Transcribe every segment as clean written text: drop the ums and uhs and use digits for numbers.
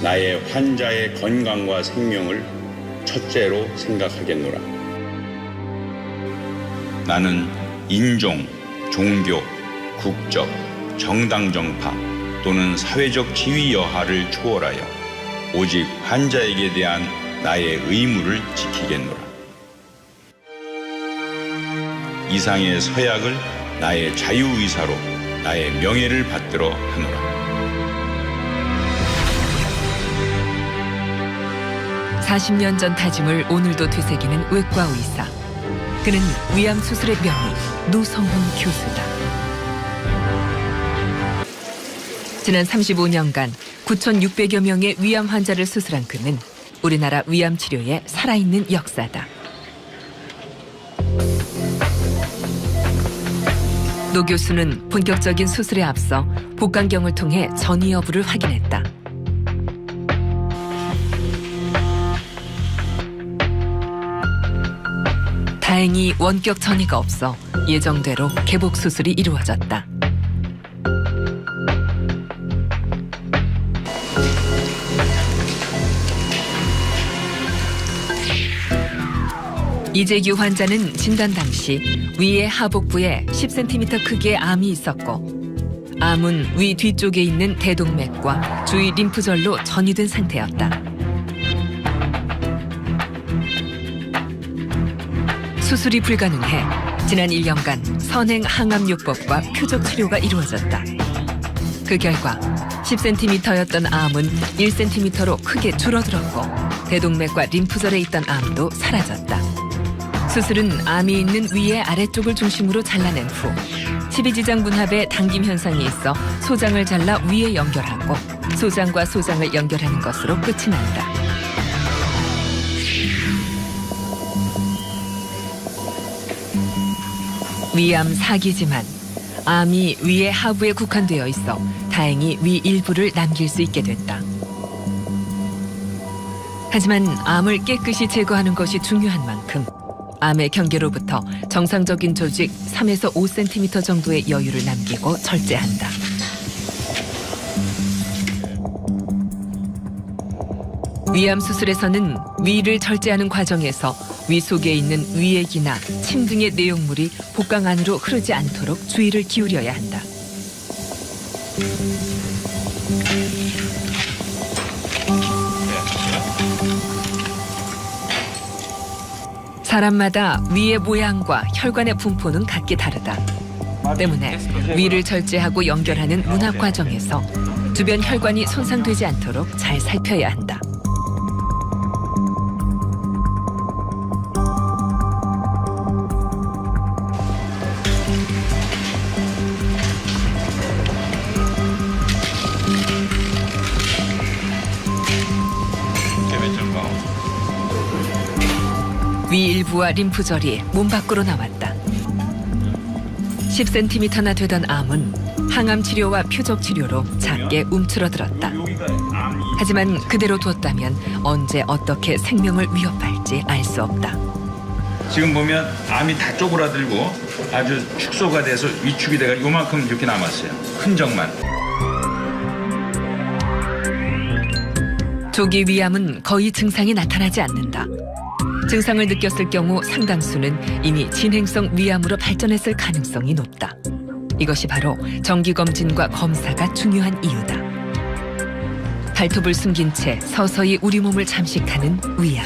나의 환자의 건강과 생명을 첫째로 생각하겠노라. 나는 인종, 종교, 국적, 정당 정파 또는 사회적 지위 여하를 초월하여 오직 환자에게 대한 나의 의무를 지키겠노라. 이상의 서약을 나의 자유의사로 나의 명예를 받들어 하노라. 40년 전 다짐을 오늘도 되새기는 외과 의사. 그는 위암 수술의 명의 노성훈 교수다. 지난 35년간 9,600여 명의 위암 환자를 수술한 그는 우리나라 위암 치료의 살아있는 역사다. 노 교수는 본격적인 수술에 앞서 복강경을 통해 전이 여부를 확인했다. 다행히 원격 전이가 없어 예정대로 개복 수술이 이루어졌다. 이재규 환자는 진단 당시 위의 하복부에 10cm 크기의 암이 있었고 암은 위 뒤쪽에 있는 대동맥과 주위 림프절로 전이된 상태였다. 수술이 불가능해 지난 1년간 선행 항암요법과 표적 치료가 이루어졌다. 그 결과 10cm였던 암은 1cm로 크게 줄어들었고 대동맥과 림프절에 있던 암도 사라졌다. 수술은 암이 있는 위의 아래쪽을 중심으로 잘라낸 후 12지장 분합에 당김 현상이 있어 소장을 잘라 위에 연결하고 소장과 소장을 연결하는 것으로 끝이 난다. 위암 4기지만 암이 위의 하부에 국한되어 있어 다행히 위 일부를 남길 수 있게 됐다. 하지만 암을 깨끗이 제거하는 것이 중요한 만큼 암의 경계로부터 정상적인 조직 3에서 5cm 정도의 여유를 남기고 절제한다. 위암 수술에서는 위를 절제하는 과정에서 위 속에 있는 위액이나 침 등의 내용물이 복강 안으로 흐르지 않도록 주의를 기울여야 한다. 사람마다 위의 모양과 혈관의 분포는 각기 다르다. 때문에 위를 절제하고 연결하는 문합 과정에서 주변 혈관이 손상되지 않도록 잘 살펴야 한다. 위 일부와 림프절이 몸 밖으로 나왔다. 10cm나 되던 암은 항암 치료와 표적 치료로 작게 움츠러들었다. 하지만 그대로 뒀다면 언제 어떻게 생명을 위협할지 알 수 없다. 지금 보면 암이 다 쪼그라들고 아주 축소가 돼서 위축이 돼가 요만큼 이렇게 남았어요. 흔적만. 조기 위암은 거의 증상이 나타나지 않는다. 증상을 느꼈을 경우 상당수는 이미 진행성 위암으로 발전했을 가능성이 높다. 이것이 바로 정기검진과 검사가 중요한 이유다. 발톱을 숨긴 채 서서히 우리 몸을 잠식하는 위암.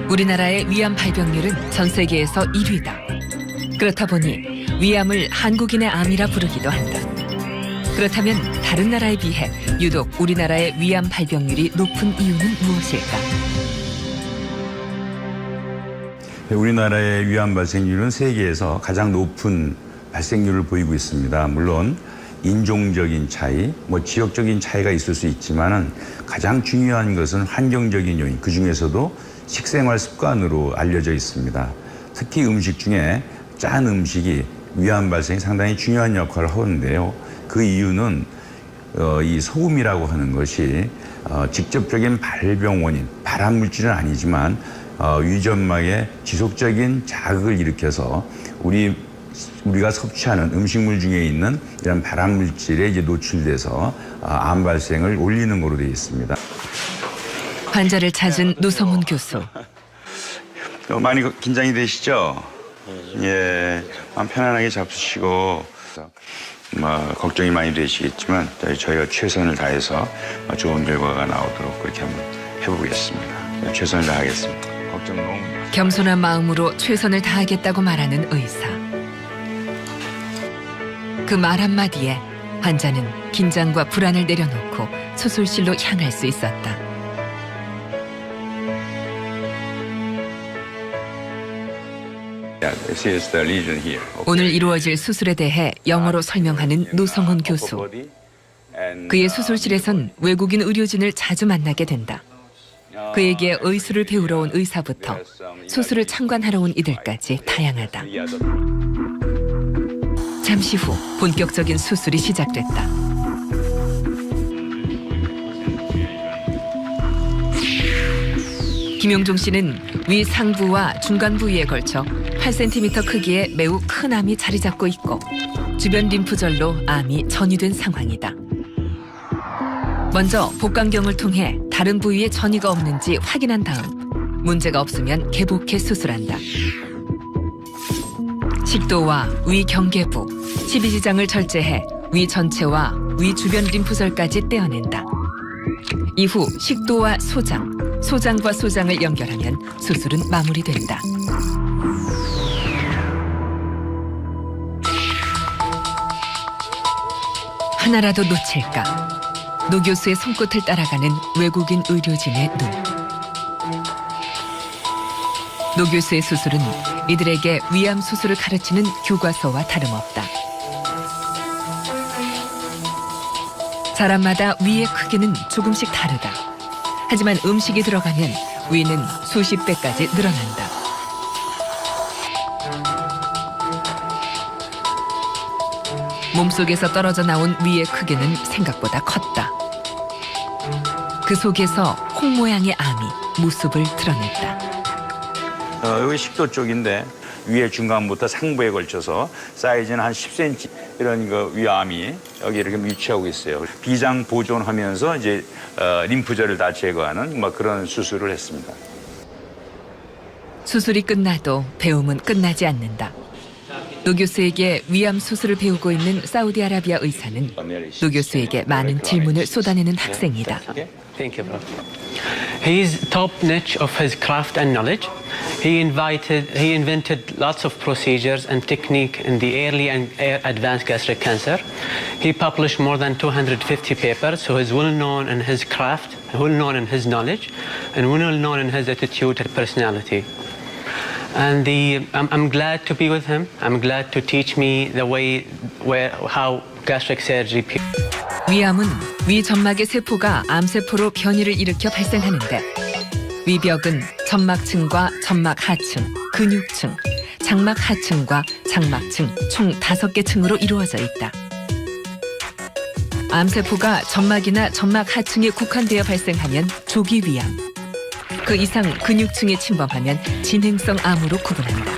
우리나라의 위암 발병률은 전 세계에서 1위다. 그렇다 보니 위암을 한국인의 암이라 부르기도 한다. 그렇다면 다른 나라에 비해 유독 우리나라의 위암 발병률이 높은 이유는 무엇일까? 우리나라의 위암 발생률은 세계에서 가장 높은 발생률을 보이고 있습니다. 물론 인종적인 차이, 지역적인 차이가 있을 수 있지만은 가장 중요한 것은 환경적인 요인, 그 중에서도 식생활 습관으로 알려져 있습니다. 특히 음식 중에 짠 음식이 위암 발생에 상당히 중요한 역할을 하는데요. 그 이유는 이 소금이라고 하는 것이 직접적인 발병 원인, 발암 물질은 아니지만 위점막에 지속적인 자극을 일으켜서 우리가 섭취하는 음식물 중에 있는 이런 발암 물질에 이제 노출돼서 암 발생을 올리는 거로 되어 있습니다. 환자를 찾은 노성훈 교수. 많이 긴장이 되시죠? 예, 마음 편안하게 잡수시고 걱정이 많이 되시겠지만 저희가 최선을 다해서 좋은 결과가 나오도록 그렇게 한번 해보겠습니다. 최선을 다하겠습니다. 걱정 너무. 겸손한 마음으로 최선을 다하겠다고 말하는 의사. 그 말 한마디에 환자는 긴장과 불안을 내려놓고 수술실로 향할 수 있었다. This is the lesion here. 오늘 이루어질 수술에 대해 영어로 설명하는 노성훈 교수. 그의 수술실에선 외국인 의료진을 자주 만나게 된다. 그에게 의술을 배우러 온 의사부터 수술을 참관하러 온 이들까지 다양하다. 잠시 후 본격적인 수술이 시작됐다. 김용종 씨는 위 상부와 중간 부위에 걸쳐 8cm 크기의 매우 큰 암이 자리 잡고 있고 주변 림프절로 암이 전이된 상황이다. 먼저 복강경을 통해 다른 부위에 전이가 없는지 확인한 다음 문제가 없으면 개복해 수술한다. 식도와 위 경계부, 12지장을 절제해 위 전체와 위 주변 림프절까지 떼어낸다. 이후 식도와 소장, 소장과 소장을 연결하면 수술은 마무리된다. 하나라도 놓칠까? 노 교수의 손끝을 따라가는 외국인 의료진의 눈. 노 교수의 수술은 이들에게 위암 수술을 가르치는 교과서와 다름없다. 사람마다 위의 크기는 조금씩 다르다. 하지만 음식이 들어가면 위는 수십 배까지 늘어난다. 몸속에서 떨어져 나온 위의 크기는 생각보다 컸다. 그 속에서 콩 모양의 암이 모습을 드러냈다. 여기 식도 쪽인데 위에 중간부터 상부에 걸쳐서 사이즈는 한 10cm 이런 위암이 여기 이렇게 위치하고 있어요. 비장 보존하면서 이제 림프절을 다 제거하는 그런 수술을 했습니다. 수술이 끝나도 배움은 끝나지 않는다. 노 교수에게 위암 수술을 배우고 있는 사우디아라비아 의사는 노 교수에게 많은 질문을 쏟아내는 학생이다. Thank you, bro. He is top notch of his craft and knowledge. He invented lots of procedures and technique in the early and advanced gastric cancer. He published more than 250 papers, so he's well known in his craft, well known in his knowledge, and well known in his attitude and personality. And I'm glad to be with him. I'm glad to teach me the way how gastric surgery. 위암은 위 점막의 세포가 암세포로 변이를 일으켜 발생하는데 위벽은 점막층과 점막 하층, 근육층, 장막 하층과 장막층 총 5개 층으로 이루어져 있다. 암세포가 점막이나 점막 하층에 국한되어 발생하면 조기 위암, 그 이상 근육층에 침범하면 진행성 암으로 구분한다.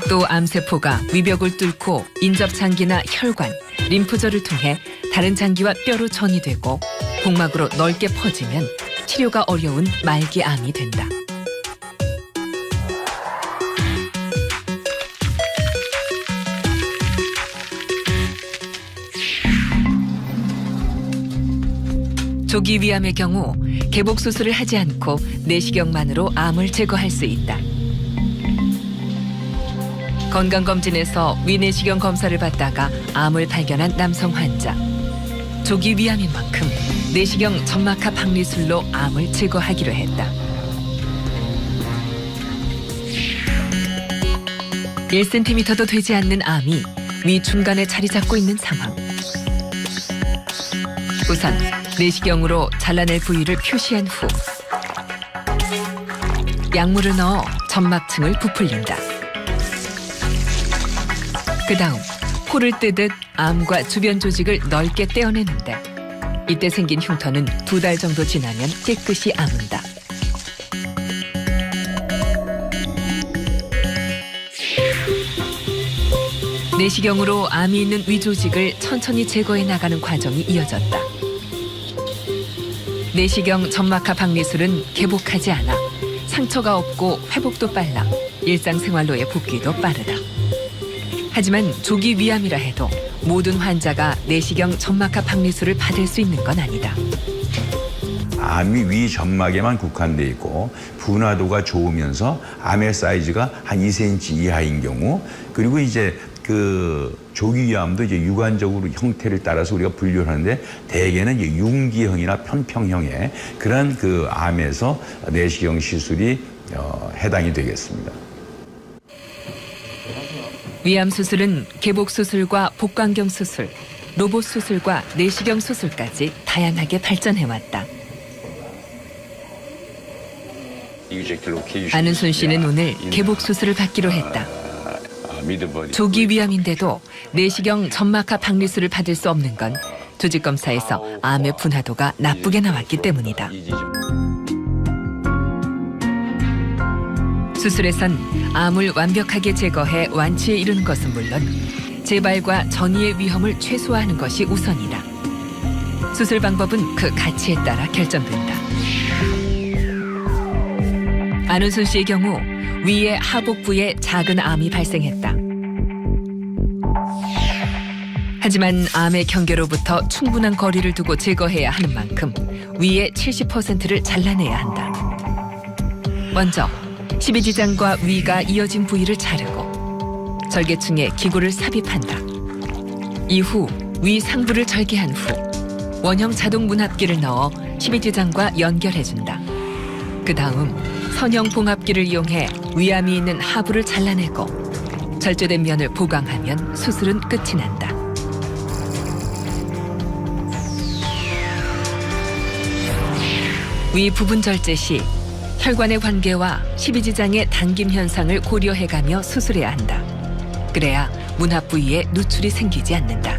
또 암세포가 위벽을 뚫고 인접장기나 혈관, 림프절을 통해 다른 장기와 뼈로 전이되고 복막으로 넓게 퍼지면 치료가 어려운 말기암이 된다. 조기 위암의 경우 개복 수술을 하지 않고 내시경만으로 암을 제거할 수 있다. 건강검진에서 위내시경 검사를 받다가 암을 발견한 남성 환자. 조기 위암인 만큼 내시경 점막하 박리술로 암을 제거하기로 했다. 1cm도 되지 않는 암이 위 중간에 자리 잡고 있는 상황. 우선 내시경으로 잘라낼 부위를 표시한 후 약물을 넣어 점막층을 부풀린다. 그 다음 포를 뜨듯 암과 주변 조직을 넓게 떼어내는데 이때 생긴 흉터는 2달 정도 지나면 깨끗이 아문다. 내시경으로 암이 있는 위 조직을 천천히 제거해 나가는 과정이 이어졌다. 내시경 점막하 박리술은 개복하지 않아 상처가 없고 회복도 빨라 일상생활로의 복귀도 빠르다. 하지만 조기 위암이라 해도 모든 환자가 내시경 점막하 박리술을 받을 수 있는 건 아니다. 암이 위 점막에만 국한돼 있고 분화도가 좋으면서 암의 사이즈가 한 2cm 이하인 경우, 그리고 이제 그 조기위암도 이제 유관적으로 형태를 따라서 우리가 분류를 하는데 대개는 이제 융기형이나 편평형의 그런 그 암에서 내시경 시술이 해당이 되겠습니다. 위암 수술은 개복 수술과 복강경 수술, 로봇 수술과 내시경 수술까지 다양하게 발전해왔다. 안은순 씨는 오늘 개복 수술을 받기로 했다. 조기 위암인데도 내시경 점막하 박리술을 받을 수 없는 건 조직 검사에서 암의 분화도가 나쁘게 나왔기 때문이다. 수술에선 암을 완벽하게 제거해 완치에 이르는 것은 물론 재발과 전이의 위험을 최소화하는 것이 우선이다. 수술 방법은 그 가치에 따라 결정된다. 안은순 씨의 경우 위의 하복부에 작은 암이 발생했다. 하지만 암의 경계로부터 충분한 거리를 두고 제거해야 하는 만큼 위의 70%를 잘라내야 한다. 먼저 십이지장과 위가 이어진 부위를 자르고 절개층에 기구를 삽입한다. 이후 위 상부를 절개한 후 원형 자동 문합기를 넣어 십이지장과 연결해준다. 그 다음 선형 봉합기를 이용해 위암이 있는 하부를 잘라내고 절제된 면을 보강하면 수술은 끝이 난다. 위 부분 절제 시 혈관의 관계와 십이지장의 당김 현상을 고려해가며 수술해야 한다. 그래야 문합 부위에 누출이 생기지 않는다.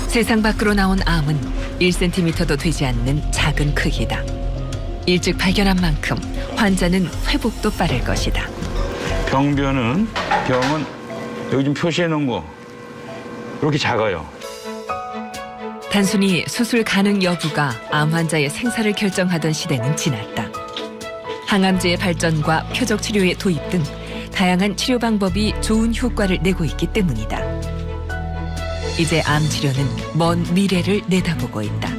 세상 밖으로 나온 암은 1cm도 되지 않는 작은 크기다. 일찍 발견한 만큼 환자는 회복도 빠를 것이다. 병은 여기 좀 표시해 놓은 거 이렇게 작아요. 단순히 수술 가능 여부가 암 환자의 생사를 결정하던 시대는 지났다. 항암제의 발전과 표적 치료의 도입 등 다양한 치료 방법이 좋은 효과를 내고 있기 때문이다. 이제 암 치료는 먼 미래를 내다보고 있다.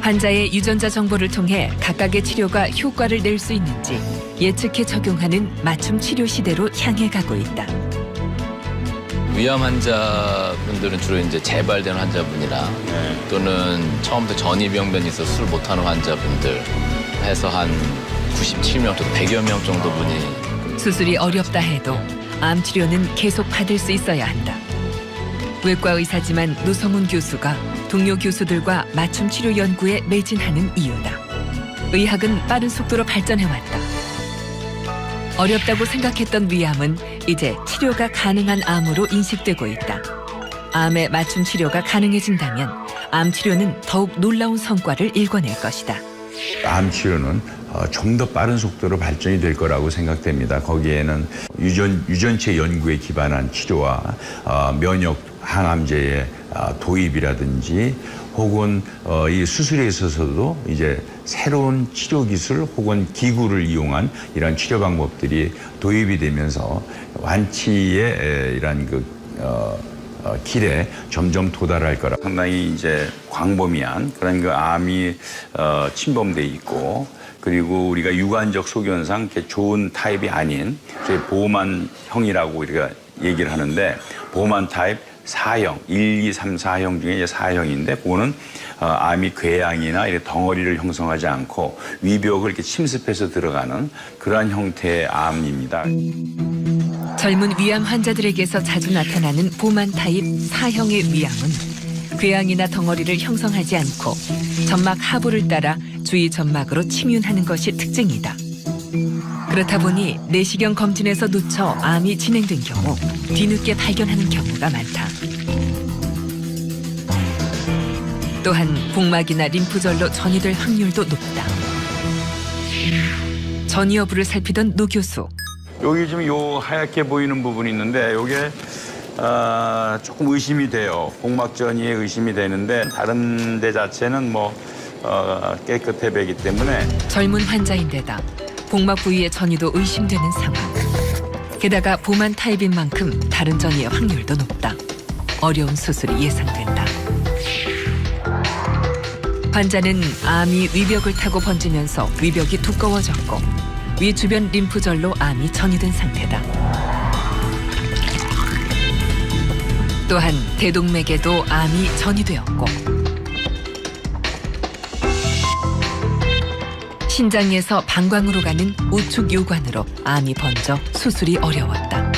환자의 유전자 정보를 통해 각각의 치료가 효과를 낼 수 있는지 예측해 적용하는 맞춤 치료 시대로 향해 가고 있다. 위암 환자분들은 주로 이제 재발된 환자분이나 또는 처음부터 전이병변이 있어서 술 못하는 환자분들 해서 한 97명 정도, 100여 명 정도 분이 수술이 어렵다 해도 암 치료는 계속 받을 수 있어야 한다. 외과 의사지만 노성훈 교수가 동료 교수들과 맞춤 치료 연구에 매진하는 이유다. 의학은 빠른 속도로 발전해왔다. 어렵다고 생각했던 위암은 이제 치료가 가능한 암으로 인식되고 있다. 암의 맞춤 치료가 가능해진다면 암 치료는 더욱 놀라운 성과를 일궈낼 것이다. 암 치료는 좀 더 빠른 속도로 발전이 될 거라고 생각됩니다. 거기에는 유전체 연구에 기반한 치료와 면역 항암제의 도입이라든지 혹은 이 수술에 있어서도 이제 새로운 치료 기술 혹은 기구를 이용한 이런 치료 방법들이 도입이 되면서 완치의 이런 길에 점점 도달할 거라. 상당히 이제 광범위한 그런 그 암이 침범돼 있고, 그리고 우리가 유관적 소견상 이렇게 좋은 타입이 아닌 보호만형이라고 우리가 얘기를 하는데, 보호만 타입 4형, 1, 2, 3, 4형 중에 이제 4형인데, 그거는 암이 궤양이나 이렇게 덩어리를 형성하지 않고 위벽을 이렇게 침습해서 들어가는 그러한 형태의 암입니다. 젊은 위암 환자들에게서 자주 나타나는 보만 타입 4형의 위암은 궤양이나 덩어리를 형성하지 않고 점막 하부를 따라 주위 점막으로 침윤하는 것이 특징이다. 그렇다 보니 내시경 검진에서 놓쳐 암이 진행된 경우 뒤늦게 발견하는 경우가 많다. 또한 복막이나 림프절로 전이될 확률도 높다. 전이 여부를 살피던 노 교수. 여기 지금 요 하얗게 보이는 부분이 있는데, 요게 조금 의심이 돼요. 복막 전이에 의심이 되는데 다른 데 자체는 뭐 깨끗해 보이기 때문에 젊은 환자인데다 복막 부위의 전이도 의심되는 상황. 게다가 보만 타입인 만큼 다른 전이의 확률도 높다. 어려운 수술이 예상된다. 환자는 암이 위벽을 타고 번지면서 위벽이 두꺼워졌고 위 주변 림프절로 암이 전이된 상태다. 또한 대동맥에도 암이 전이되었고 신장에서 방광으로 가는 우측 요관으로 암이 번져 수술이 어려웠다.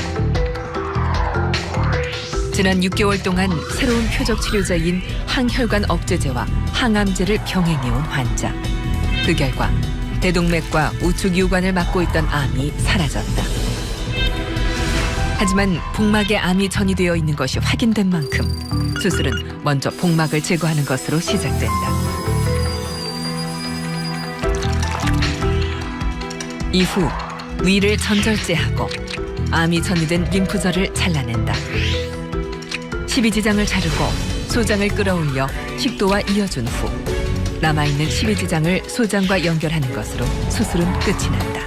지난 6개월 동안 새로운 표적 치료제인 항혈관 억제제와 항암제를 병행해온 환자. 그 결과 대동맥과 우측 요관을 막고 있던 암이 사라졌다. 하지만 복막에 암이 전이되어 있는 것이 확인된 만큼 수술은 먼저 복막을 제거하는 것으로 시작된다. 이후 위를 전절제하고 암이 전이된 림프절을 잘라낸다. 12지장을 자르고 소장을 끌어올려 식도와 이어준 후 남아있는 12지장을 소장과 연결하는 것으로 수술은 끝이 난다.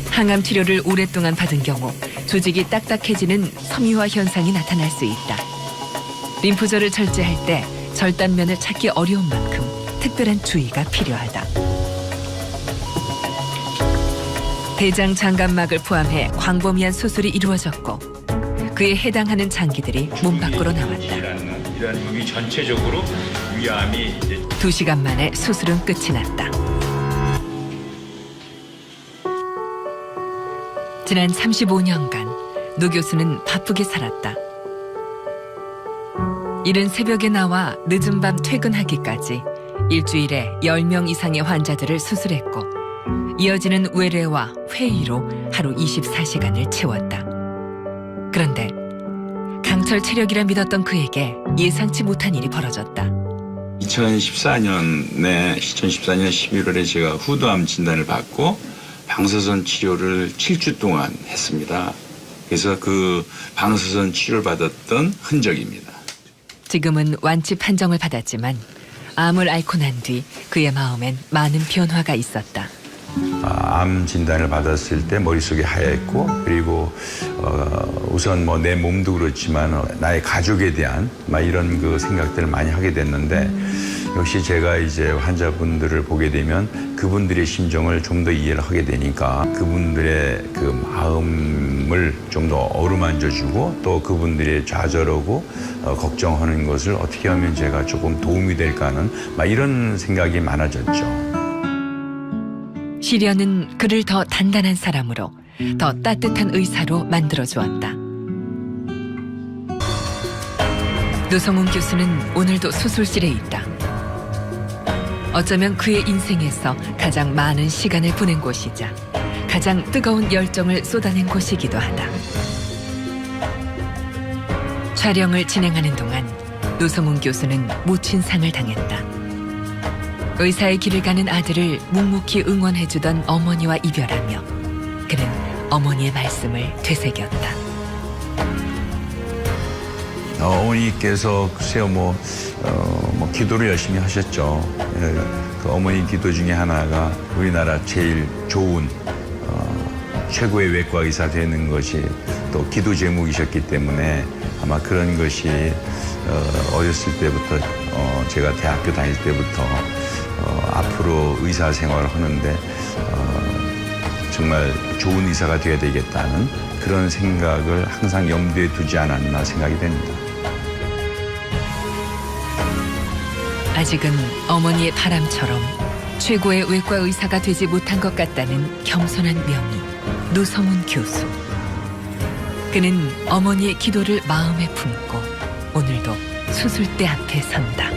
항암 치료를 오랫동안 받은 경우 조직이 딱딱해지는 섬유화 현상이 나타날 수 있다. 림프절을 절제할 때 절단면을 찾기 어려운 만큼 특별한 주의가 필요하다. 대장 장관막을 포함해 광범위한 수술이 이루어졌고 그에 해당하는 장기들이 몸 밖으로 나왔다. 이런 부위 전체적으로 위암이 이제 2시간 만에 수술은 끝이 났다. 지난 35년간 노 교수는 바쁘게 살았다. 이른 새벽에 나와 늦은 밤 퇴근하기까지 일주일에 10명 이상의 환자들을 수술했고 이어지는 외래와 회의로 하루 24시간을 채웠다. 그런데 강철 체력이라 믿었던 그에게 예상치 못한 일이 벌어졌다. 2014년 11월에 제가 후두암 진단을 받고 방사선 치료를 7주 동안 했습니다. 그래서 그 방사선 치료를 받았던 흔적입니다. 지금은 완치 판정을 받았지만 암을 앓고 난 뒤 그의 마음엔 많은 변화가 있었다. 암 진단을 받았을 때 머릿속이 하얗고 그리고 우선 뭐 내 몸도 그렇지만 나의 가족에 대한 막 이런 그 생각들을 많이 하게 됐는데 역시 제가 이제 환자분들을 보게 되면 그분들의 심정을 좀 더 이해를 하게 되니까 그분들의 그 마음을 좀 더 어루만져주고 또 그분들의 좌절하고 걱정하는 것을 어떻게 하면 제가 조금 도움이 될까 하는 막 이런 생각이 많아졌죠. 시련은 그를 더 단단한 사람으로, 더 따뜻한 의사로 만들어주었다. 노성훈 교수는 오늘도 수술실에 있다. 어쩌면 그의 인생에서 가장 많은 시간을 보낸 곳이자 가장 뜨거운 열정을 쏟아낸 곳이기도 하다. 촬영을 진행하는 동안 노성훈 교수는 모친상을 당했다. 의사의 길을 가는 아들을 묵묵히 응원해주던 어머니와 이별하며 그는 어머니의 말씀을 되새겼다. 어머니께서 글쎄요 뭐 기도를 열심히 하셨죠. 그 어머니 기도 중에 하나가 우리나라 제일 좋은 최고의 외과 의사 되는 것이 또 기도 제목이셨기 때문에 아마 그런 것이 어렸을 때부터 제가 대학교 다닐 때부터 앞으로 의사 생활을 하는데 정말 좋은 의사가 되어야 되겠다는 그런 생각을 항상 염두에 두지 않았나 생각이 됩니다. 아직은 어머니의 바람처럼 최고의 외과 의사가 되지 못한 것 같다는 겸손한 명의 노성훈 교수. 그는 어머니의 기도를 마음에 품고 오늘도 수술대 앞에 선다.